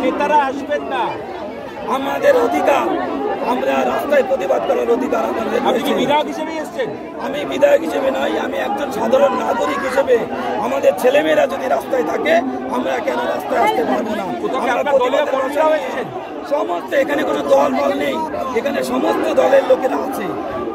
নেতারা আসবেন না, আমাদের অধিকার, আমরা রাস্তায় প্রতিবাদ করার অধিকার আমাদের। আপনি কি বিধায়ক হিসেবে এসেছেন? আমি বিধায়ক হিসেবে নয়, আমি একজন সাধারণ নাগরিক হিসেবে আমাদের ছেলেমেয়েরা যদি রাস্তায় থাকে আমরা কেন রাস্তায় আসতে পারবো না? সমস্ত এখানে কোনো দল নেই, এখানে সমস্ত দলের লোকেরা আছে।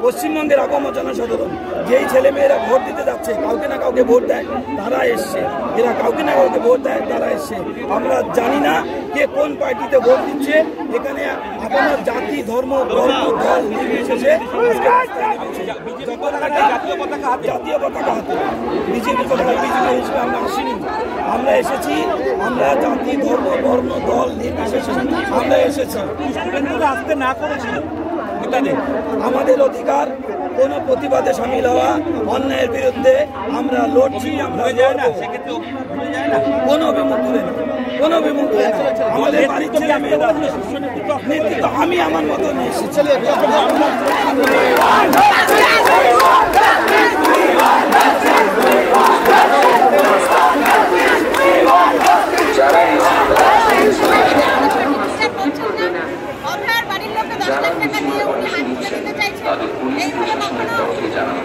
পশ্চিমবঙ্গের আপামর জনসাধারণ যেই ছেলেমেয়েরা ভোট দিতে যাচ্ছে, কাউকে না কাউকে ভোট দেয়, তারা এসছে। এরা কাউকে না কাউকে ভোট দেয়, তারা এসছে। আমরা জানি না কে কোন পার্টিতে ভোট দিচ্ছে। এখানে আপামর জাতি, ধর্ম, বর্ণ, দল নির্বিশেষে জাতীয় পতাকা হাতে বিজেপি হিসেবে আমরা আসিনি, আমরা এসেছি। আমরা জাতি, ধর্ম, বর্ণ, দল নির্বিশেষে আমরা এসেছি। আসতে না করেছি, আমাদের অধিকার কোনো প্রতিবাদে সামিল হওয়া, অন্যায়ের বিরুদ্ধে আমরা লড়ছি। আমরা কোনো বিমুখ করে না, কোনো বিমুখ করে না। আমাদের বাড়ির ছেলে মেয়েরা নেতৃত্ব আমি আমার মতো নিয়ে এসেছি।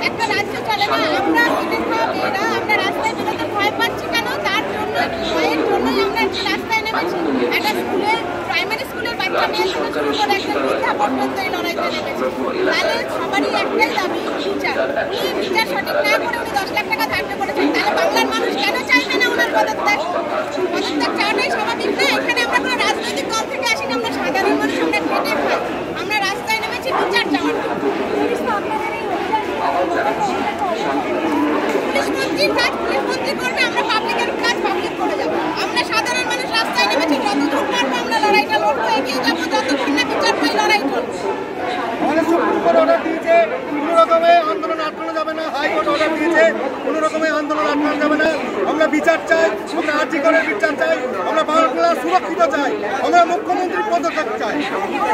একটা রাজ্য চলে না, আমরা রাস্তায় বেরোতে ভয় পাচ্ছি কেন? তার জন্য ভয়ের জন্যই আমরা রাস্তায় নেমেছি। একটা স্কুলের, প্রাইমারি স্কুলের বাচ্চা মেয়ে থেকে শুরু করে একটা বৃদ্ধা পর্যন্ত এই লড়াইতে নেমেছি। তাহলে সবারই একটাই দাবি, বিচার। উনি বিচার সঠিক না করে উনি 10 লাখ টাকা ধার্য করেছেন, তাহলে বাংলার মানুষ কেন চাইবে না ওনার পদত্যাগ? পদত্যাগ চাওয়াটাই স্বাভাবিক না? এখানে আমরা কোনো রাজনৈতিক দল থেকে আসি না, আমরা সাধারণ মানুষ, আমরা খেটে খাই। আমরা রাস্তায় নেমেছি বিচার চাওয়ার জন্য। পুলিশ মন্ত্রীর কাজ পুলিশ মন্ত্রী করবে, আমরা পাবলিকের কাজ পাবলিক করে যাবো। আমরা সাধারণ মানুষ রাস্তায় নেমেছি, যতক্ষণ পারবো আমরা লড়াইটা লড়বো, এগিয়ে যাবো, যতক্ষণ না বিচার পাই লড়াই করবো। সুপ্রিম কোর্ট অর্ডার দিয়েছে, কোনো রকমের আন্দোলন আটকানো যাবে না। হাইকোর্ট অর্ডার দিয়েছে, কোনো রকমের আন্দোলন আটকানো যাবে না। আমরা বিচার চাই, আমরা আর্জি করার বিচার চাই, আমরা বাংলা সুরক্ষিত চাই, আমরা মুখ্যমন্ত্রীর পদত্যাগ চাই,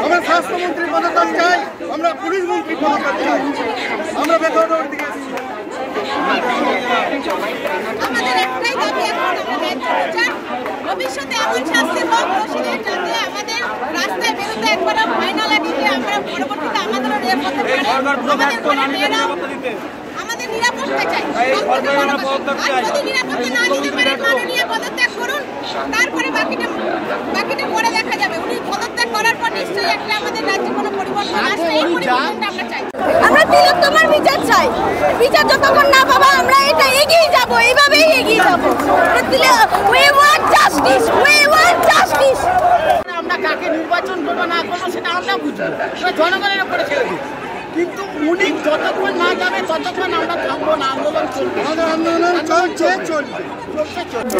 আমরা স্বাস্থ্যমন্ত্রীর পদত্যাগ চাই, আমরা পুলিশ মন্ত্রীর পদত্যাগ চাই। আমরা বেতনের দিকে আমাদের একটাই দাবি, এখন আমরা ন্যায্য বিচার, ভবিষ্যতে এমন শাস্তি হোক দোষীদের, যাতে আমাদের রাস্তায় বেরোতে একবার ভয় না লাগে যে আমরা পরবর্তীতে আমাদেরও রেপ হতে পারে। আমাদের নিরাপত্তা চাই। যদি নিরাপত্তা না দিতে পারেন, মাননীয় পদত্যাগ করুন, তারপরে বাকিটা পরে দেখা যাবে। উনি পদত্যাগ করার পর নিশ্চয়ই একটা আমাদের রাজ্যে কোনো পরিবর্তন আসবে, এই পরিবর্তনটা আমরা চাই। আমরা তিলোত্তমার বিচার চাই। বিচার যতক্ষণ না পাবো আমরা এটা এগিয়ে যাব, এইভাবেই এগিয়ে যাবো। We want justice, we want justice. আমরা কাকে নির্বাচন করবো না করবো সেটা আমরা বুঝবো, জনগণের উপরে ছেড়ে দিই। কিন্তু উনি যতক্ষণ না যাবে ততক্ষণ আমরা থামবো না, আন্দোলন চলবে, আন্দোলন চলছে, চলবে, চলছে, চলবে।